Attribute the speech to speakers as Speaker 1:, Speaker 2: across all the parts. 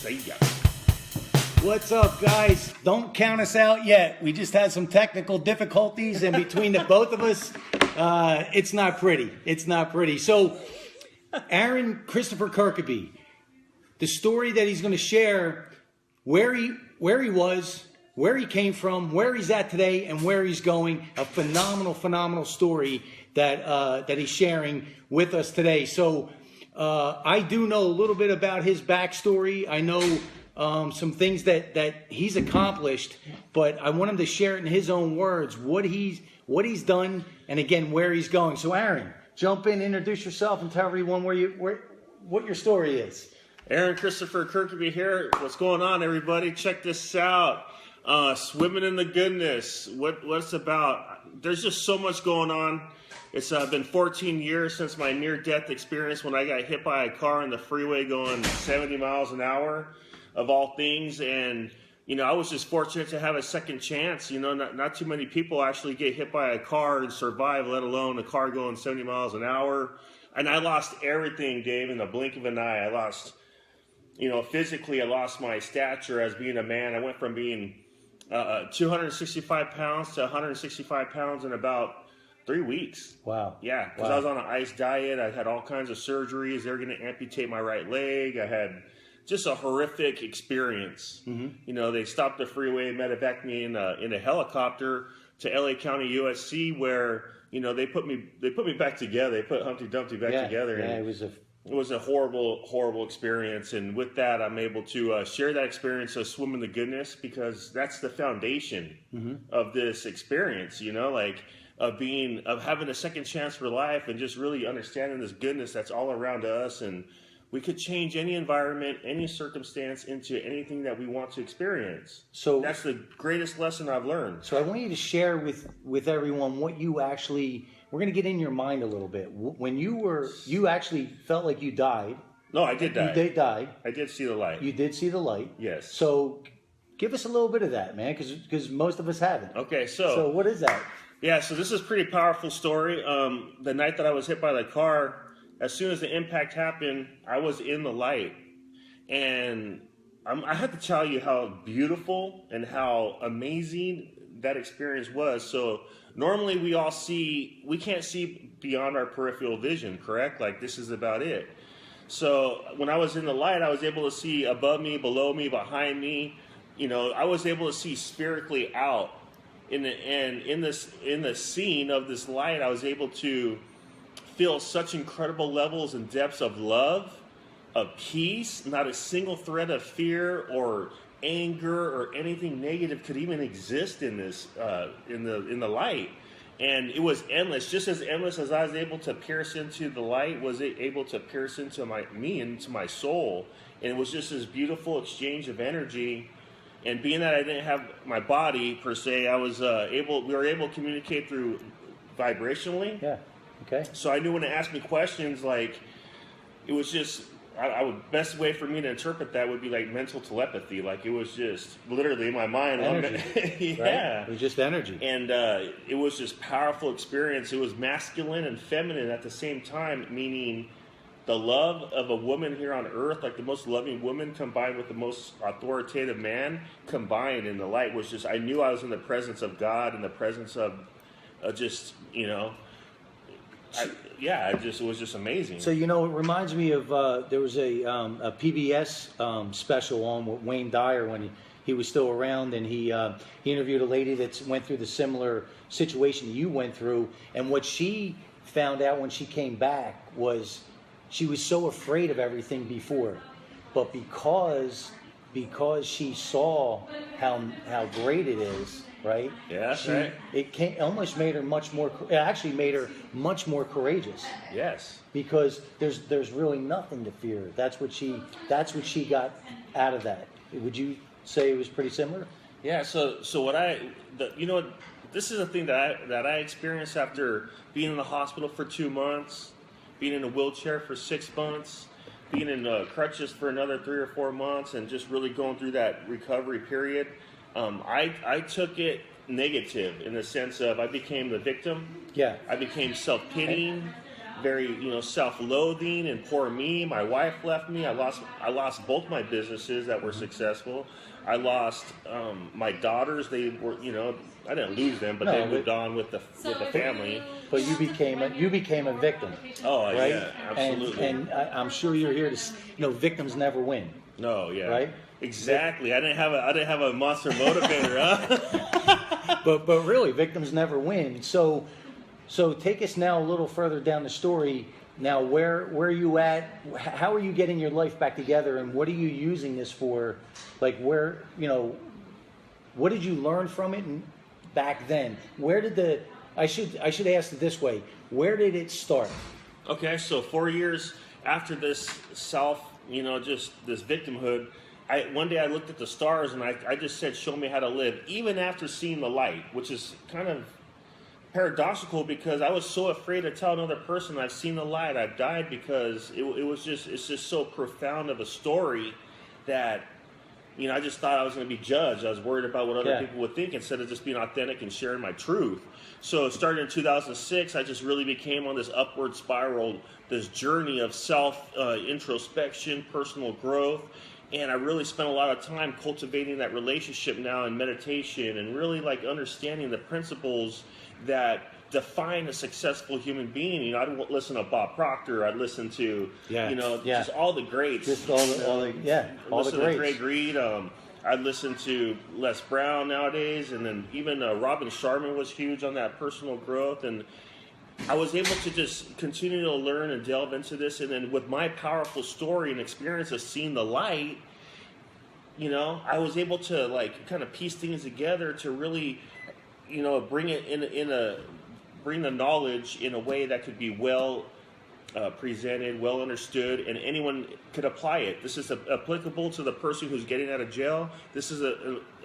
Speaker 1: See ya.
Speaker 2: What's up, guys? Don't count us out yet. We just had some technical difficulties, and between the both of us, it's not pretty. It's not pretty. So, Aaron Christopher Kirkeby, the story that he's going to share, where he was, where he came from, where he's at today, and where he's going. A phenomenal story that he's sharing with us today. So, I do know a little bit about his backstory. I know some things that he's accomplished, but I want him to share it in his own words, what he's done, and again, where he's going. So, Aaron, jump in, introduce yourself, and tell everyone what your story is.
Speaker 1: Aaron Christopher Kirkeby here. What's going on, everybody? Check this out. Swimming in the goodness. What's about? There's just so much going on. It's been 14 years since my near-death experience when I got hit by a car on the freeway going 70 miles an hour, of all things. And, you know, I was just fortunate to have a second chance. You know, not too many people actually get hit by a car and survive, let alone a car going 70 miles an hour. And I lost everything, Dave, in the blink of an eye. I lost, you know, physically, I lost my stature as being a man. I went from being 265 pounds to 165 pounds in about 3 weeks.
Speaker 2: Wow.
Speaker 1: Yeah, because I was on an ice diet. I had all kinds of surgeries. They were going to amputate my right leg. I had just a horrific experience. Mm-hmm. You know, they stopped the freeway, medevaced me in a helicopter to LA County, USC, where, you know, they put me back together. They put Humpty Dumpty back together.
Speaker 2: Yeah,
Speaker 1: and it was a horrible experience. And with that, I'm able to share that experience of swimming the goodness, because that's the foundation of this experience, you know, like of having a second chance for life and just really understanding this goodness that's all around us. And we could change any environment, any circumstance into anything that we want to experience. So that's the greatest lesson I've learned.
Speaker 2: So I want you to share with everyone what you actually, we're going to get in your mind a little bit. When you actually felt like you died.
Speaker 1: No, I did die.
Speaker 2: You did die.
Speaker 1: I did see the light.
Speaker 2: You did see the light.
Speaker 1: Yes.
Speaker 2: So give us a little bit of that, man, because most of us haven't.
Speaker 1: Okay,
Speaker 2: so what is that?
Speaker 1: Yeah, so this is a pretty powerful story. The night that I was hit by the car, as soon as the impact happened, I was in the light. And I have to tell you how beautiful and how amazing that experience was. So normally we can't see beyond our peripheral vision, correct? Like, this is about it. So when I was in the light, I was able to see above me, below me, behind me. You know, I was able to see spiritually out. In the scene of this light, I was able to feel such incredible levels and depths of love, of peace. Not a single thread of fear or anger or anything negative could even exist in this in the light. And it was endless, just as endless as I was able to pierce into the light, was it able to pierce into into my soul. And it was just this beautiful exchange of energy. And being that I didn't have my body per se, I was we were able to communicate through vibrationally.
Speaker 2: Yeah. Okay.
Speaker 1: So I knew when to ask me questions, like, it was just, best way for me to interpret that would be like mental telepathy. Like, it was just literally in my mind.
Speaker 2: Energy.
Speaker 1: Yeah.
Speaker 2: Right? It was just energy.
Speaker 1: And it was just powerful experience. It was masculine and feminine at the same time, meaning the love of a woman here on earth, like the most loving woman combined with the most authoritative man combined in the light, was just, I knew I was in the presence of God, in the presence of just, you know, it was just amazing.
Speaker 2: So, you know, it reminds me of, there was a PBS special on with Wayne Dyer when he was still around, and he interviewed a lady that went through the similar situation you went through, and what she found out when she came back was she was so afraid of everything before, but because she saw how great it is, right?
Speaker 1: Yeah, right.
Speaker 2: It almost made her much more. It actually made her much more courageous.
Speaker 1: Yes.
Speaker 2: Because there's really nothing to fear. That's what she got out of that. Would you say it was pretty similar?
Speaker 1: Yeah. So this is a thing that I experienced after being in the hospital for 2 months. Being in a wheelchair for 6 months, being in crutches for another 3 or 4 months, and just really going through that recovery period. I took it negative in the sense of I became the victim.
Speaker 2: Yeah.
Speaker 1: I became self-pitying. very, self-loathing and poor me. My wife left me. I lost both my businesses that were successful. I lost my daughters. They were, I didn't lose them, but they moved on with the family.
Speaker 2: But you became a victim.
Speaker 1: Oh,
Speaker 2: right?
Speaker 1: yeah, absolutely.
Speaker 2: And I'm sure you're here to, victims never win.
Speaker 1: No, yeah,
Speaker 2: right.
Speaker 1: Exactly. I didn't have a Monster Motivator, huh?
Speaker 2: but really, victims never win. So take us now a little further down the story. Now, where are you at? How are you getting your life back together, and what are you using this for? Like, what did you learn from it back then? I should ask it this way: where did it start?
Speaker 1: Okay, so 4 years after this just this victimhood, one day I looked at the stars and I just said, "Show me how to live," even after seeing the light, which is kind of paradoxical because I was so afraid to tell another person I've seen the light, I've died, because it's just so profound of a story that, I just thought I was going to be judged. I was worried about what other people would think instead of just being authentic and sharing my truth. So starting in 2006, I just really became on this upward spiral, this journey of introspection, personal growth. And I really spent a lot of time cultivating that relationship now in meditation and really understanding the principles that define a successful human being. I'd listen to Bob Proctor. I'd listen to, just all the greats.
Speaker 2: Just all the greats.
Speaker 1: To Greg Reed. I'd listen to Les Brown nowadays, and then even Robin Sharman was huge on that personal growth. And I was able to just continue to learn and delve into this. And then with my powerful story and experience of seeing the light, I was able to kind of piece things together to really, bring it bring the knowledge in a way that could be well presented, well understood, and anyone could apply it. This is applicable to the person who's getting out of jail. This is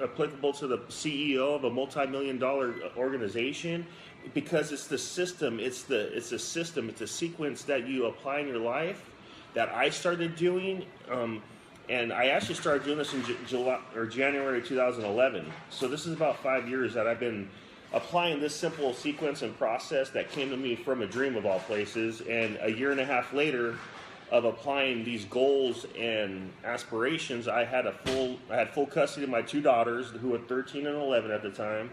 Speaker 1: applicable to the CEO of a multi-million-dollar organization, because it's the system. It's a system. It's a sequence that you apply in your life that I started doing. And I actually started doing this in January 2011. So this is about 5 years that I've been applying this simple sequence and process that came to me from a dream of all places. And a year and a half later of applying these goals and aspirations, I had full custody of my two daughters, who were 13 and 11 at the time.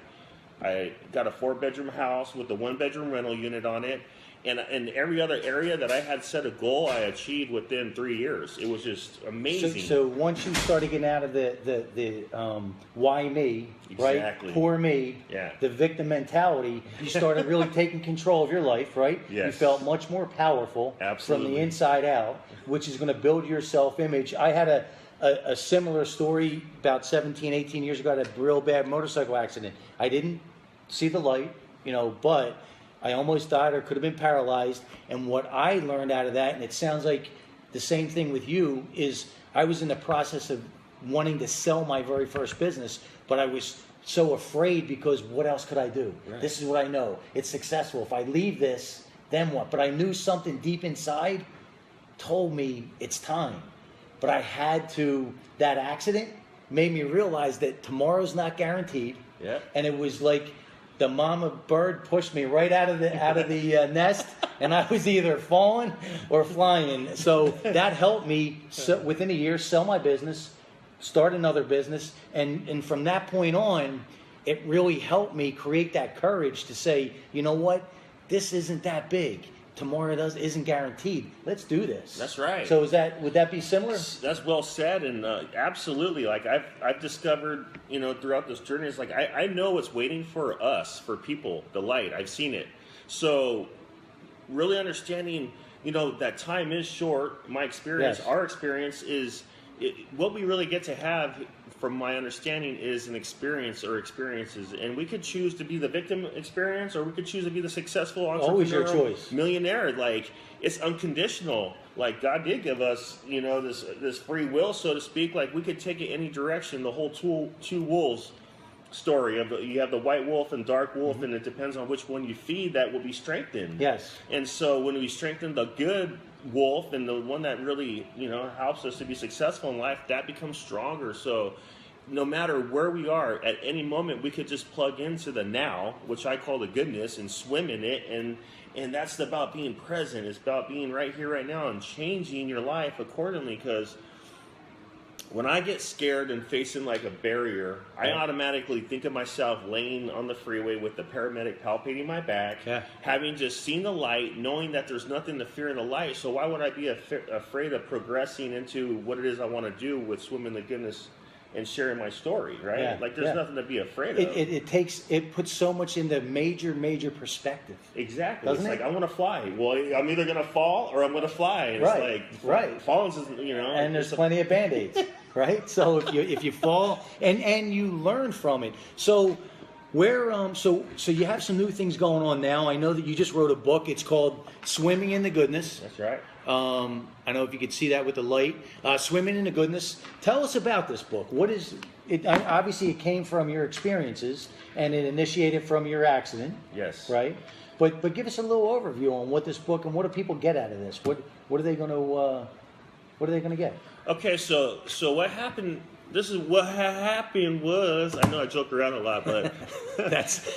Speaker 1: I got a 4-bedroom house with a 1-bedroom rental unit on it. And every other area that I had set a goal, I achieved within 3 years. It was just amazing.
Speaker 2: So once you started getting out of the why me,
Speaker 1: exactly.
Speaker 2: Right? Poor me, the victim mentality, you started really taking control of your life, right?
Speaker 1: Yes.
Speaker 2: You felt much more powerful.
Speaker 1: Absolutely.
Speaker 2: From the inside out, which is going to build your self-image. I had a similar story about 17, 18 years ago. I had a real bad motorcycle accident. I didn't see the light, but I almost died or could have been paralyzed. And what I learned out of that, and it sounds like the same thing with you, is I was in the process of wanting to sell my very first business, but I was so afraid because what else could I do? Right. This is what I know. It's successful. If I leave this, then what? But I knew something deep inside told me it's time. But I had to, that accident made me realize that tomorrow's not guaranteed.
Speaker 1: Yeah.
Speaker 2: And it was like the mama bird pushed me right out of the nest, and I was either falling or flying. So that helped me within a year sell my business, start another business, and from that point on, it really helped me create that courage to say, you know what, this isn't that big. Tomorrow isn't guaranteed. Let's do this.
Speaker 1: That's right.
Speaker 2: So would that be similar?
Speaker 1: That's well said, and absolutely. Like I've discovered, throughout this journey, it's like I know what's waiting for us, for people, the light. I've seen it. So really understanding, that time is short. My experience,
Speaker 2: Yes.
Speaker 1: our experience is what we really get to have. From my understanding, is an experience or experiences, and we could choose to be the victim experience, or we could choose to be the successful entrepreneur,
Speaker 2: always your choice,
Speaker 1: millionaire. Like, it's unconditional. Like, God did give us, this free will, so to speak. Like, we could take it any direction. The whole two wolves story of you have the white wolf and dark wolf, and it depends on which one you feed that will be strengthened.
Speaker 2: Yes.
Speaker 1: And so when we strengthen the good wolf and the one that really helps us to be successful in life, that becomes stronger. So no matter where we are at any moment, we could just plug into the now, which I call the goodness, and swim in it, and And that's about being present. It's about being right here, right now, and changing your life accordingly. Because when I get scared and facing like a barrier, I automatically think of myself laying on the freeway with the paramedic palpating my back, having just seen the light, knowing that there's nothing to fear in the light. So why would I be afraid of progressing into what it is I want to do with swimming the goodness and sharing my story, right?
Speaker 2: Yeah,
Speaker 1: like there's nothing to be afraid of.
Speaker 2: It puts so much into major perspective.
Speaker 1: Exactly.
Speaker 2: Doesn't
Speaker 1: it's
Speaker 2: it?
Speaker 1: like I want to fly. Well, I'm either going to fall or I'm going to fly. And it's like falling isn't,
Speaker 2: And there's plenty of band-aids, right? So if you fall and you learn from it. So so you have some new things going on now. I know that you just wrote a book. It's called Swimming in the Goodness.
Speaker 1: That's right.
Speaker 2: I know if you could see that with the light. Swimming in the Goodness. Tell us about this book. What is it? Obviously, it came from your experiences, and it initiated from your accident.
Speaker 1: Yes.
Speaker 2: Right. But give us a little overview on what this book and what do people get out of this? What are they going to get?
Speaker 1: Okay, so what happened? This is what happened was. I know I joke around a lot, but
Speaker 2: that's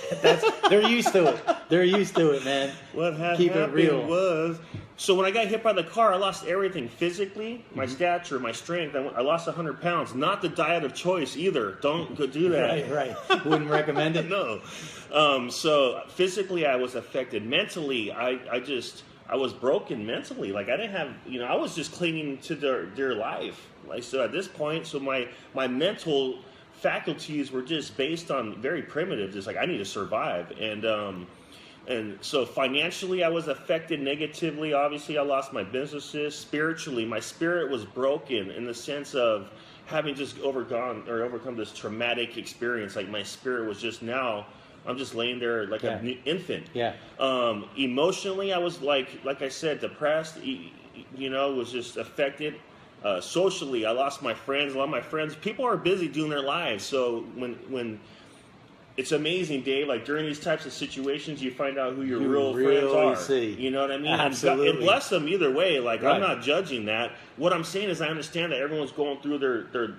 Speaker 2: they're used to it. They're used to it, man.
Speaker 1: What
Speaker 2: Keep
Speaker 1: happened
Speaker 2: it real.
Speaker 1: was. So when I got hit by the car, I lost everything physically, my stature, my strength. I lost 100 pounds. Not the diet of choice either. Don't go do that.
Speaker 2: Right. Wouldn't recommend it.
Speaker 1: No. So physically, I was affected. Mentally, I was broken mentally. Like I didn't have, I was just clinging to their life. Like so, at this point, so my mental faculties were just based on very primitive. Just like I need to survive, and so financially, I was affected negatively. Obviously, I lost my businesses. Spiritually, my spirit was broken in the sense of having just overcome this traumatic experience. Like my spirit was just now. I'm just laying there like an infant.
Speaker 2: Yeah.
Speaker 1: Emotionally, I was like I said, depressed. Was just affected. Socially, I lost my friends. A lot of my friends. People are busy doing their lives. So when it's amazing, Dave. Like during these types of situations, you find out who your real friends are.
Speaker 2: See.
Speaker 1: You know what I mean?
Speaker 2: Absolutely.
Speaker 1: And bless them either way. Like I'm not judging that. What I'm saying is, I understand that everyone's going through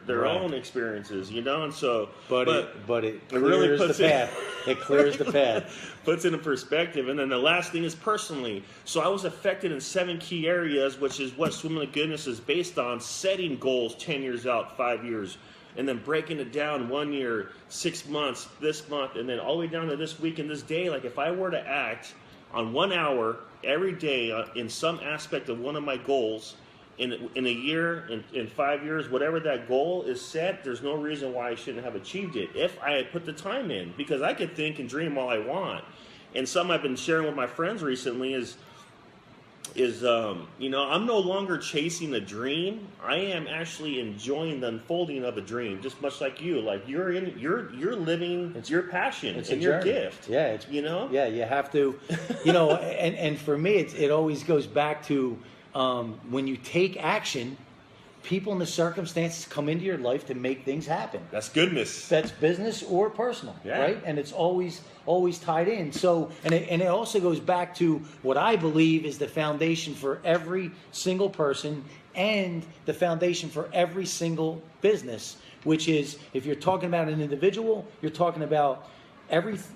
Speaker 1: their own experiences. And so,
Speaker 2: but it clears
Speaker 1: really puts
Speaker 2: the path. It clears the path.
Speaker 1: Puts it in perspective. And then the last thing is personally. So I was affected in 7 key areas, which is what Swimming in Goodness is based on: setting goals 10 years out, 5 years. And then breaking it down 1 year, 6 months, this month, and then all the way down to this week and this day. Like if I were to act on 1 hour every day in some aspect of one of my goals in a year, in 5 years, whatever that goal is set, there's no reason why I shouldn't have achieved it if I had put the time in. Because I could think and dream all I want. And something I've been sharing with my friends recently is I'm no longer chasing a dream. I am actually enjoying the unfolding of a dream, just much like you. Like you're living. It's your passion. It's your gift.
Speaker 2: Yeah, Yeah, you have to. And for me, it always goes back to when you take action. People and the circumstances come into your life to make things happen.
Speaker 1: That's goodness.
Speaker 2: That's business or personal, right? And it's always tied in. So, and it also goes back to what I believe is the foundation for every single person and the foundation for every single business, which is if you're talking about an individual, you're talking about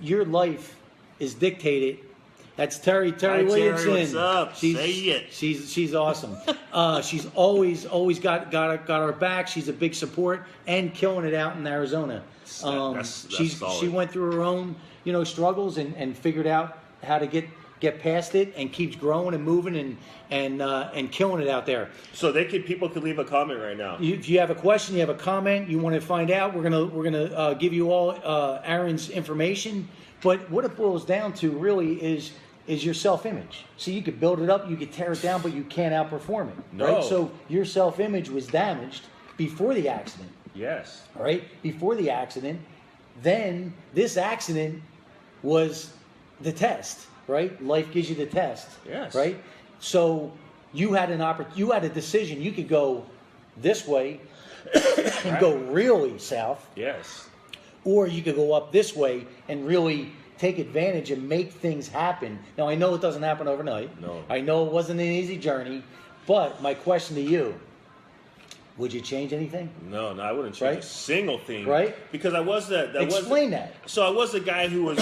Speaker 2: your life is dictated. That's Terry Williamson.
Speaker 1: Terry, what's up? Say it.
Speaker 2: She's awesome. She's always got our back. She's a big support and killing it out in Arizona.
Speaker 1: That's
Speaker 2: she went through her own struggles and figured out how to get past it and keeps growing and moving and killing it out there.
Speaker 1: So people could leave a comment right now.
Speaker 2: If you have a question, you have a comment, you want to find out, we're gonna give you all Aaron's information. But what it boils down to really is your self-image. So you could build it up, you could tear it down, but you can't outperform it.
Speaker 1: No.
Speaker 2: Right? So your self-image was damaged before the accident.
Speaker 1: Yes.
Speaker 2: All right? Before the accident. Then this accident was the test, right? Life gives you the test.
Speaker 1: Yes.
Speaker 2: Right? So you had a decision. You could go this way and go really south.
Speaker 1: Yes.
Speaker 2: Or you could go up this way and really take advantage and make things happen. Now, I know it doesn't happen overnight.
Speaker 1: No.
Speaker 2: I know it wasn't an easy journey. But my question to you, Would you change anything?
Speaker 1: No, I wouldn't change a single thing.
Speaker 2: Right?
Speaker 1: Because I was
Speaker 2: Explain that.
Speaker 1: So I was the guy who was,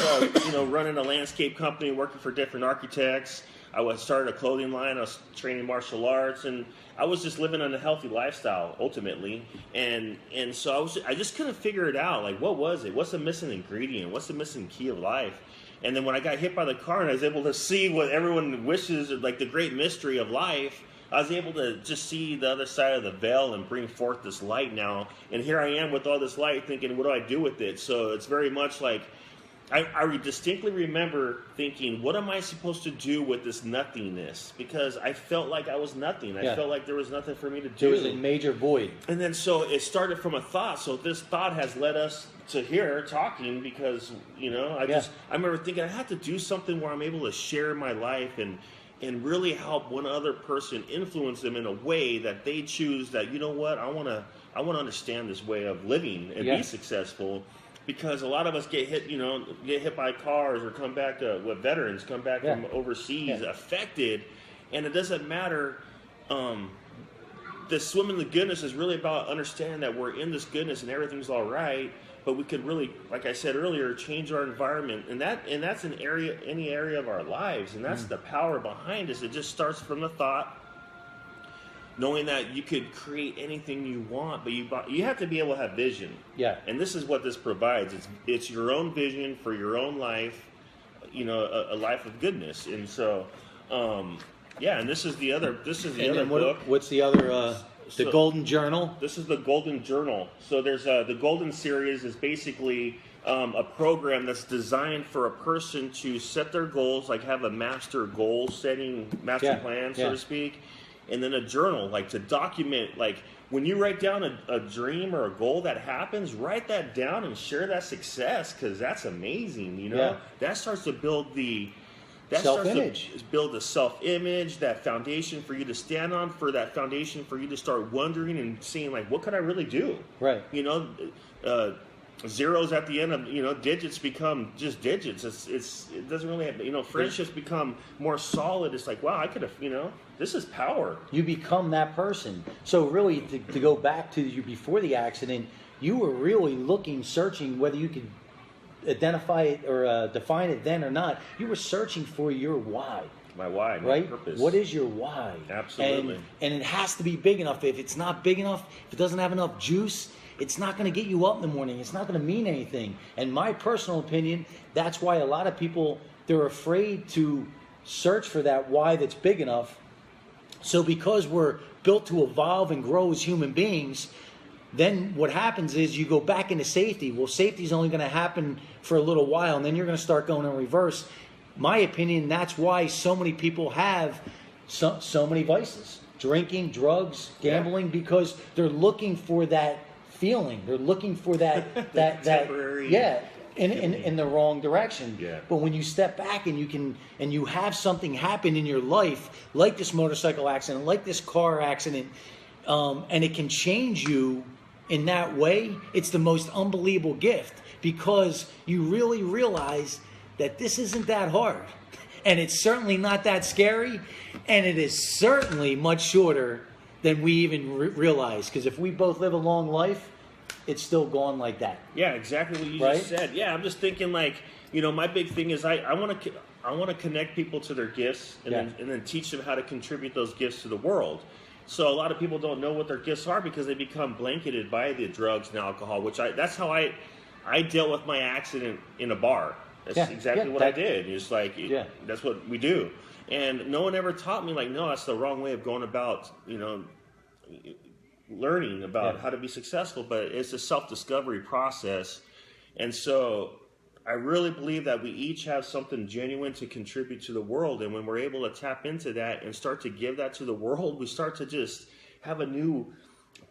Speaker 1: running a landscape company, working for different architects. I started a clothing line. I was training martial arts, and I was just living an unhealthy lifestyle ultimately. And so I just couldn't figure it out. Like, what was it? What's the missing ingredient? What's the missing key of life? And then when I got hit by the car and I was able to see what everyone wishes, like the great mystery of life, I was able to just see the other side of the veil and bring forth this light now. And here I am with all this light thinking, what do I do with it? So it's very much like, I distinctly remember thinking, what am I supposed to do with this nothingness? Because I felt like I was nothing. I felt like there was nothing for me to do.
Speaker 2: There was a major void.
Speaker 1: And then so it started from a thought. So this thought has led us to here talking because, I remember thinking I have to do something where I'm able to share my life and really help one other person, influence them in a way that they choose that, you know what, I want to understand this way of living and be successful. Because a lot of us get hit by cars or come back veterans come back from overseas affected, and it doesn't matter. The swim in the goodness is really about understanding that we're in this goodness and everything's all right. But we could really, like I said earlier, change our environment, and that's any area of our lives, and that's the power behind us. It just starts from the thought, knowing that you could create anything you want, but you have to be able to have vision. Yeah. And this is what this provides. It's your own vision for your own life, a life of goodness. And so, and this is the other book.
Speaker 2: What's the other? The Golden Journal?
Speaker 1: This is the Golden Journal. So there's the Golden Series is basically a program that's designed for a person to set their goals, like have a master goal setting, master plan, so to speak, and then a journal, like to document, like when you write down a dream or a goal that happens, write that down and share that success, because that's amazing, That starts to build
Speaker 2: self-image.
Speaker 1: Build a self-image, that foundation for you to stand on, for that foundation for you to start wondering and seeing, like, what could I really do?
Speaker 2: Right.
Speaker 1: Zeros at the end of, digits become just digits. It doesn't really have, friendships become more solid. It's like, wow, I could have, this is power.
Speaker 2: You become that person. So really, to go back to you before the accident, you were really searching whether you could identify it or define it then or not. You were searching for your why.
Speaker 1: My why,
Speaker 2: right?
Speaker 1: My purpose.
Speaker 2: What is your why?
Speaker 1: Absolutely.
Speaker 2: And it has to be big enough. If it's not big enough, if it doesn't have enough juice, it's not going to get you up in the morning. It's not going to mean anything. And my personal opinion, that's why a lot of people, they're afraid to search for that why that's big enough. So because we're built to evolve and grow as human beings, then what happens is you go back into safety. Well, safety is only going to happen for a little while, and then you're going to start going in reverse. My opinion, that's why so many people have so many vices. Drinking, drugs, gambling, because they're looking for that feeling. They're looking for that
Speaker 1: temporary
Speaker 2: in the wrong direction.
Speaker 1: Yeah.
Speaker 2: But when you step back and you have something happen in your life, like this motorcycle accident, like this car accident, and it can change you in that way, it's the most unbelievable gift, because you really realize that this isn't that hard, and it's certainly not that scary, and it is certainly much shorter than we even realize, because if we both live a long life, it's still gone like that.
Speaker 1: Yeah, exactly what you just said. Yeah, I'm just thinking, like, my big thing is I want to connect people to their gifts and then teach them how to contribute those gifts to the world. So a lot of people don't know what their gifts are because they become blanketed by the drugs and alcohol, that's how I dealt with my accident in a bar. That's exactly what I did. It's like, that's what we do. And no one ever taught me, like, no, that's the wrong way of going about, learning about how to be successful, but it's a self-discovery process. And so I really believe that we each have something genuine to contribute to the world, and when we're able to tap into that and start to give that to the world, we start to just have a new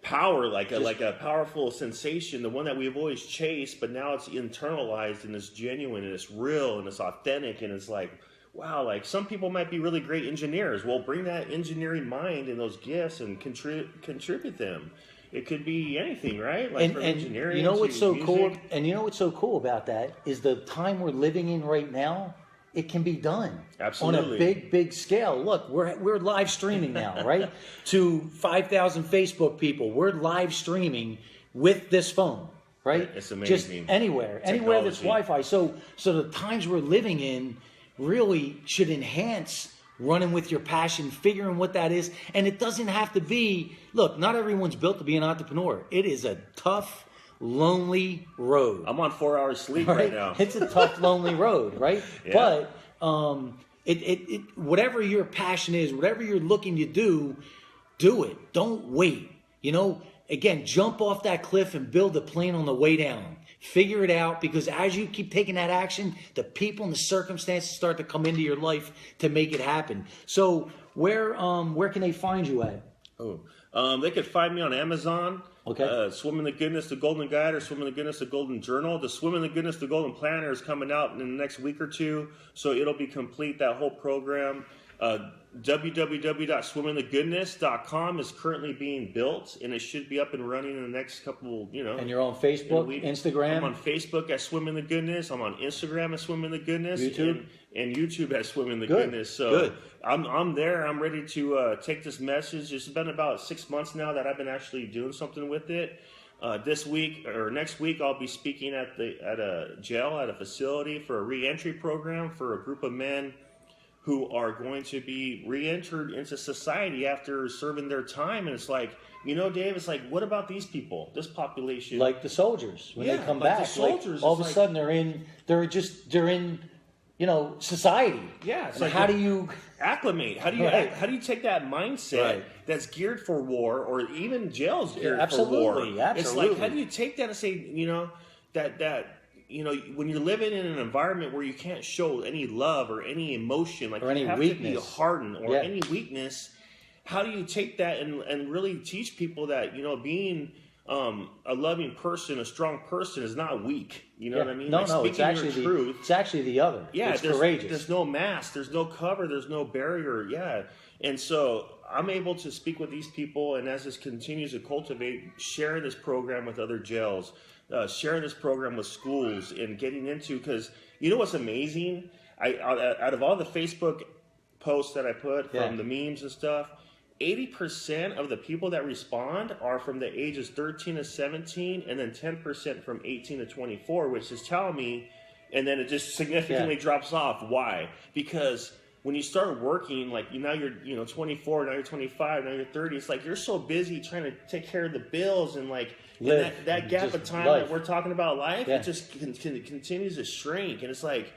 Speaker 1: power, like a powerful sensation, the one that we've always chased, but now it's internalized and it's genuine and it's real and it's authentic, and it's like, wow, like some people might be really great engineers. Well, bring that engineering mind and those gifts and contribute them. It could be anything, right? Like from engineering.
Speaker 2: You know what's so
Speaker 1: music.
Speaker 2: cool? And you know what's so cool about that is the time we're living in right now. it can be done.
Speaker 1: Absolutely.
Speaker 2: On a big scale. Look, we're live streaming now, right? To 5,000 Facebook people, we're live streaming with this phone, right?
Speaker 1: It's amazing.
Speaker 2: Just anywhere that's Wi-Fi. So the times we're living in really should enhance running with your passion, figuring what that is. And it doesn't have to be, look, not everyone's built to be an entrepreneur. It is a tough, lonely road.
Speaker 1: I'm on 4 hours sleep right now.
Speaker 2: It's a tough, lonely road, right?
Speaker 1: Yeah.
Speaker 2: But whatever your passion is, whatever you're looking to do it. Don't wait. Again, jump off that cliff and build a plane on the way down. Figure it out, because as you keep taking that action, the people and the circumstances start to come into your life to make it happen. So where can they find you at?
Speaker 1: They could find me on Amazon.
Speaker 2: Okay.
Speaker 1: Swim in the Goodness, the Golden Guide, or Swim in the Goodness, the Golden Journal. The Swim in the Goodness, the Golden Planner is coming out in the next week or two, so it'll be complete, that whole program. www.swiminthegoodness.com is currently being built, and it should be up and running in the next couple,
Speaker 2: And you're on Facebook, Instagram?
Speaker 1: I'm on Facebook at Swim in the Goodness. I'm on Instagram at Swim in the Goodness.
Speaker 2: YouTube?
Speaker 1: And YouTube at Swim in the Goodness. So
Speaker 2: Good.
Speaker 1: I'm there. I'm ready to take this message. It's been about 6 months now that I've been actually doing something with it. This week or next week, I'll be speaking at a jail, at a facility for a re-entry program for a group of men who are going to be re-entered into society after serving their time. And it's like, Dave, it's like, what about these people, this population?
Speaker 2: Like the soldiers, when they come
Speaker 1: like
Speaker 2: back,
Speaker 1: the soldiers,
Speaker 2: all of a sudden they're in society.
Speaker 1: Yeah. It's
Speaker 2: like,
Speaker 1: how
Speaker 2: do you
Speaker 1: acclimate? How do you how do you take that mindset that's geared for war, or even jails geared for war?
Speaker 2: Absolutely.
Speaker 1: It's like, how do you take that and say, when you're living in an environment where you can't show any love or any emotion, like,
Speaker 2: or any
Speaker 1: you have
Speaker 2: weakness,
Speaker 1: to be hardened, or any weakness, how do you take that and really teach people that, being a loving person, a strong person is not weak. You know what I mean?
Speaker 2: No,
Speaker 1: like,
Speaker 2: no, it's actually
Speaker 1: truth.
Speaker 2: It's actually the other.
Speaker 1: Yeah,
Speaker 2: it's courageous.
Speaker 1: There's no mask, there's no cover, there's no barrier. Yeah. And so I'm able to speak with these people, and as this continues to cultivate, sharing this program with other jails, sharing this program with schools, and getting into, because what's amazing? Out of all the Facebook posts that I put, from the memes and stuff, 80% of the people that respond are from the ages 13 to 17, and then 10% from 18 to 24, which is telling me, and then it just significantly drops off. Why? Because when you start working, like, now you're 24, now you're 25, now you're 30, it's like you're so busy trying to take care of the bills, and like that gap of time that we're talking about life, it just continues to shrink. And it's like,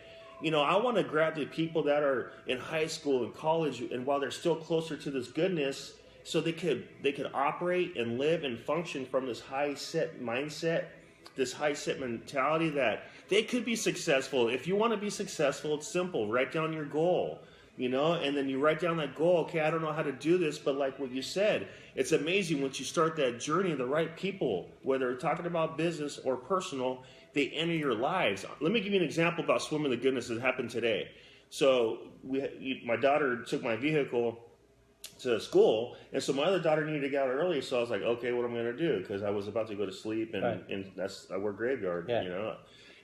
Speaker 1: I want to grab the people that are in high school and college, and while they're still closer to this goodness, so they could operate and live and function from this high set mindset, this high set mentality, that they could be successful. If you want to be successful, it's simple. Write down your goal, and then you write down that goal. Okay, I don't know how to do this, but like what you said, it's amazing once you start that journey, the right people, whether we're talking about business or personal, they enter your lives. Let me give you an example about Swim in the Goodness that happened today. So my daughter took my vehicle to school, and so my other daughter needed to get out early, so I was like, okay, what am I going to do? Because I was about to go to sleep, and, and I work graveyard,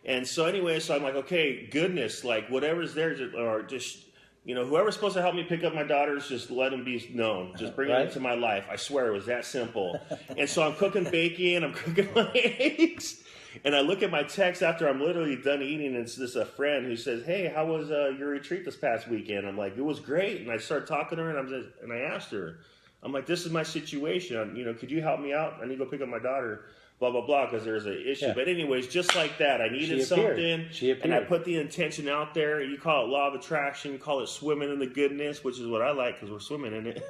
Speaker 1: And so anyway, so I'm like, okay, goodness, like whatever's there, or just, whoever's supposed to help me pick up my daughters, just let them be known. Just bring them into my life. I swear it was that simple. And so I'm cooking bacon, I'm cooking my eggs. And I look at my text after I'm literally done eating, and it's a friend who says, hey, how was your retreat this past weekend? I'm like, it was great. And I start talking to her, and I asked her, I'm like, this is my situation. Could you help me out? I need to go pick up my daughter, blah, blah, blah, because there's an issue. But anyways, just like that, I needed something. And I put the intention out there. You call it law of attraction. You call it swimming in the goodness, which is what I like, because we're swimming in it.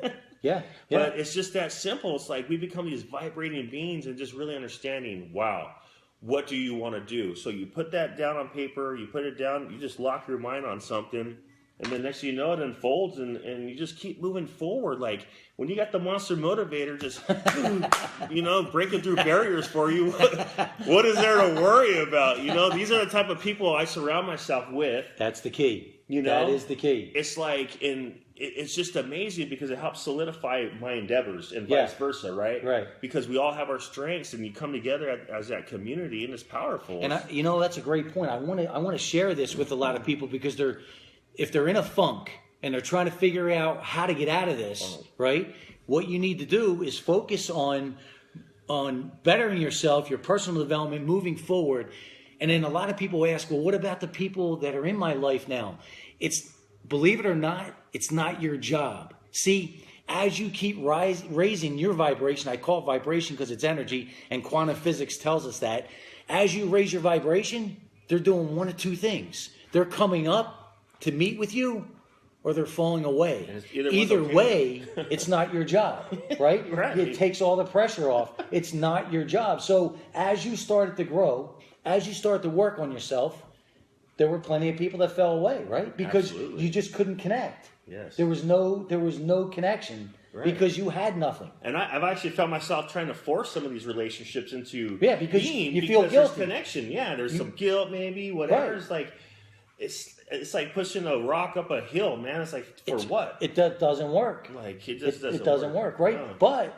Speaker 1: But it's just that simple. It's like we become these vibrating beings, and just really understanding, wow, what do you want to do? So you put that down on paper, you put it down, you just lock your mind on something, and then next thing you know, it unfolds, and you just keep moving forward. Like when you got the Monster Motivator just, breaking through barriers for you, what is there to worry about? These are the type of people I surround myself with.
Speaker 2: That's the key. That is the key.
Speaker 1: It's like, it's just amazing, because it helps solidify my endeavors, and vice versa, right?
Speaker 2: Right.
Speaker 1: Because we all have our strengths, and you come together as that community, and it's powerful.
Speaker 2: And that's a great point. I want to share this with a lot of people, because if they're in a funk and they're trying to figure out how to get out of this, right? What you need to do is focus on bettering yourself, your personal development, moving forward. And then a lot of people ask, well, what about the people that are in my life now? Believe it or not, it's not your job. See, as you keep raising your vibration, I call it vibration because it's energy, and quantum physics tells us that. As you raise your vibration, they're doing one of two things. They're coming up to meet with you, or they're falling away. Either way, it's not your job, right?
Speaker 1: Right.
Speaker 2: It takes all the pressure off. It's not your job. So as you started to grow, as you start to work on yourself, there were plenty of people that fell away, right? Because you just couldn't connect.
Speaker 1: Yes.
Speaker 2: There was no connection, right, because you had nothing.
Speaker 1: And I've actually found myself trying to force some of these relationships into
Speaker 2: because
Speaker 1: being,
Speaker 2: you feel
Speaker 1: because
Speaker 2: guilty.
Speaker 1: there's connection. Yeah, there's some guilt, maybe, whatever.
Speaker 2: Right.
Speaker 1: It's like pushing a rock up a hill, man. It's like what?
Speaker 2: It doesn't work.
Speaker 1: Like it just doesn't.
Speaker 2: It doesn't work, right?
Speaker 1: No.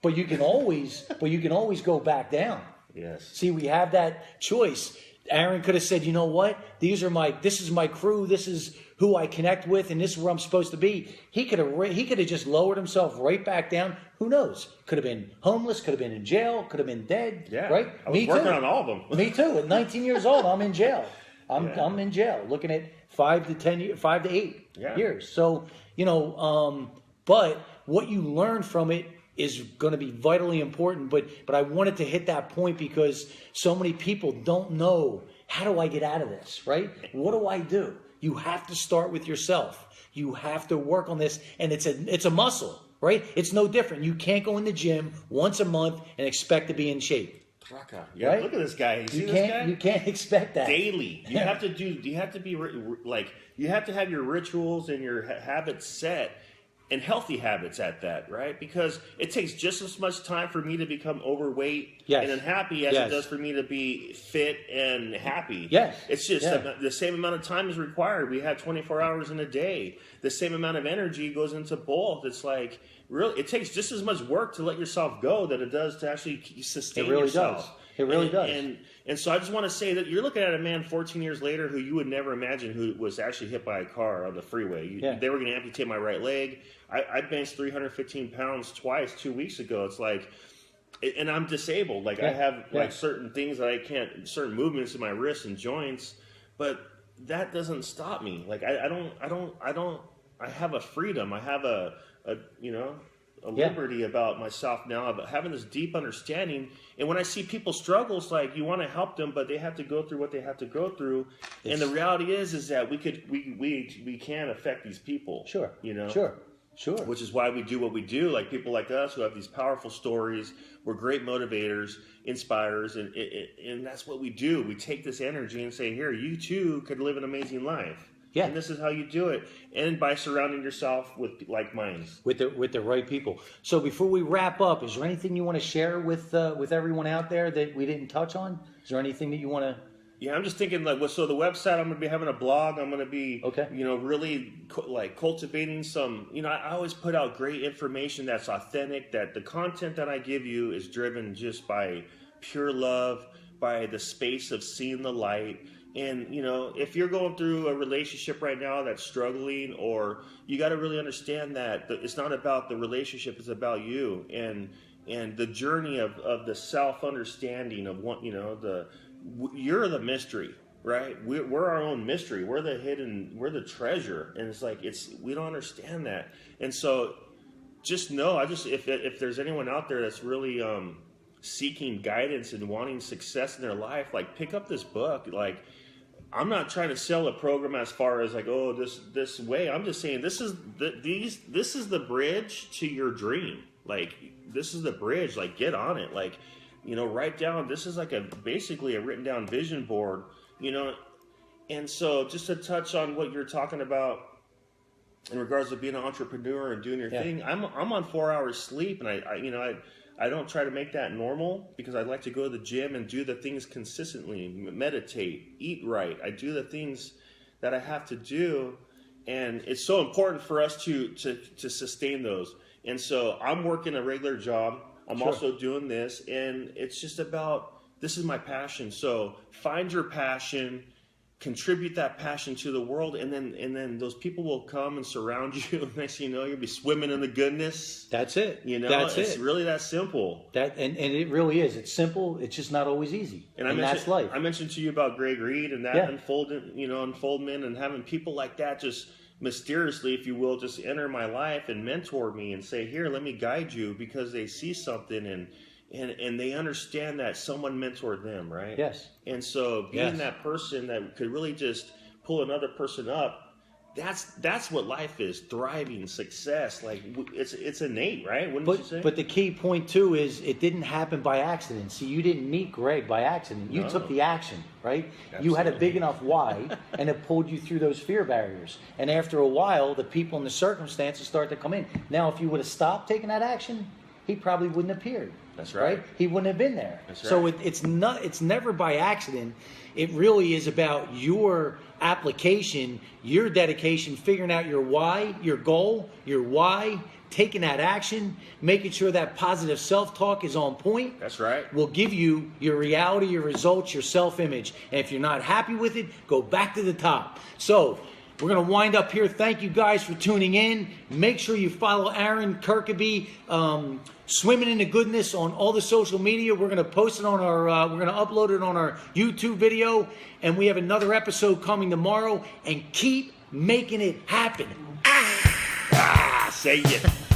Speaker 2: But you can always go back down.
Speaker 1: Yes.
Speaker 2: See, we have that choice. Aaron could have said, you know what? This is my crew. This is who I connect with, and this is where I'm supposed to be. He could have just lowered himself right back down. Who knows? Could have been homeless. Could have been in jail. Could have been dead.
Speaker 1: Yeah.
Speaker 2: Right.
Speaker 1: I was working on all of them.
Speaker 2: Me too. At 19 years old, I'm in jail. I'm in jail, looking at 5 to 8 years. So but what you learn from it is going to be vitally important. But I wanted to hit that point because so many people don't know, how do I get out of this, right? What do I do? You have to start with yourself. You have to work on this, and it's a muscle, right? It's no different. You can't go in the gym once a month and expect to be in shape.
Speaker 1: Yeah, right? Look at this guy. You see this guy?
Speaker 2: You can't expect that.
Speaker 1: Daily. You have to have your rituals and your habits set, and healthy habits at that, right? Because it takes just as much time for me to become overweight and unhappy as it does for me to be fit and happy.
Speaker 2: Yes.
Speaker 1: It's just the same amount of time is required. We have 24 hours in a day. The same amount of energy goes into both. It's like, really, it takes just as much work to let yourself go that it does to actually sustain yourself.
Speaker 2: It really does.
Speaker 1: And so I just want to say that you're looking at a man 14 years later who you would never imagine who was actually hit by a car on the freeway. They were going to amputate my right leg. I benched 315 pounds twice 2 weeks ago. It's like, and I'm disabled. Like I have like certain things that I can't, certain movements in my wrists and joints, but that doesn't stop me. Like I have a freedom. I have a liberty about myself now, about having this deep understanding. And when I see people struggle, it's like you want to help them, but they have to go through what they have to go through. And the reality is that we can affect these people.
Speaker 2: Sure. Sure.
Speaker 1: Which is why we do what we do. Like people like us who have these powerful stories, we're great motivators, inspirers, and that's what we do. We take this energy and say, here, you too could live an amazing life. Yeah. And this is how you do it. And by surrounding yourself with like minds.
Speaker 2: With the right people. So before we wrap up, is there anything you want to share with everyone out there that we didn't touch on? Is there anything that you want to...
Speaker 1: Yeah, I'm just thinking so the website, I'm going to be having a blog. I'm going to be, really cultivating some, I always put out great information that's authentic, that the content that I give you is driven just by pure love, by the space of seeing the light. And, if you're going through a relationship right now that's struggling, or you got to really understand that it's not about the relationship, it's about you and the journey of the self-understanding of what, you're the mystery, right? We're our own mystery. We're the treasure. And it's like, we don't understand that. And so just know, if there's anyone out there that's really, seeking guidance and wanting success in their life, like pick up this book. Like, I'm not trying to sell a program as far as like, oh, this way. I'm just saying this is the bridge to your dream. Like, this is the bridge. Like, get on it. Like, write down. This is like basically a written down vision board. And so just to touch on what you're talking about in regards to being an entrepreneur and doing your thing, I'm on 4 hours sleep, and I don't try to make that normal because I like to go to the gym and do the things consistently, meditate, eat right. I do the things that I have to do, and it's so important for us to sustain those. And so I'm working a regular job. I'm also doing this, and it's just about, this is my passion. So find your passion, contribute that passion to the world, and then those people will come and surround you. Next thing you know, you'll be swimming in the goodness.
Speaker 2: That's it.
Speaker 1: It's
Speaker 2: it.
Speaker 1: really that simple.
Speaker 2: And it really is. It's simple. It's just not always easy. And that's life.
Speaker 1: I mentioned to you about Greg Reed and that unfoldment, and having people like that just mysteriously, if you will, just enter my life and mentor me and say, here, let me guide you, because they see something and they understand that someone mentored them, right?
Speaker 2: Yes.
Speaker 1: And so being that person that could really just pull another person up, that's what life is. Thriving, success, like it's innate, right? Wouldn't you say?
Speaker 2: But the key point too is it didn't happen by accident. See, you didn't meet Greg by accident. You took the action, right? Absolutely. You had a big enough why, and it pulled you through those fear barriers. And after a while, the people and the circumstances start to come in. Now, if you would have stopped taking that action, he probably wouldn't have appeared.
Speaker 1: That's right.
Speaker 2: He wouldn't have been there.
Speaker 1: That's right.
Speaker 2: So it's never by accident. It really is about your application, your dedication, figuring out your why, your goal, your why, taking that action, making sure that positive self-talk is on point.
Speaker 1: That's right.
Speaker 2: Will give you your reality, your results, your self-image. And if you're not happy with it, go back to the top. So we're going to wind up here. Thank you guys for tuning in. Make sure you follow Aaron Kirkeby, Swimming in the Goodness, on all the social media. We're going to post it on our, we're going to upload it on our YouTube video. And we have another episode coming tomorrow. And keep making it happen.
Speaker 1: Say it.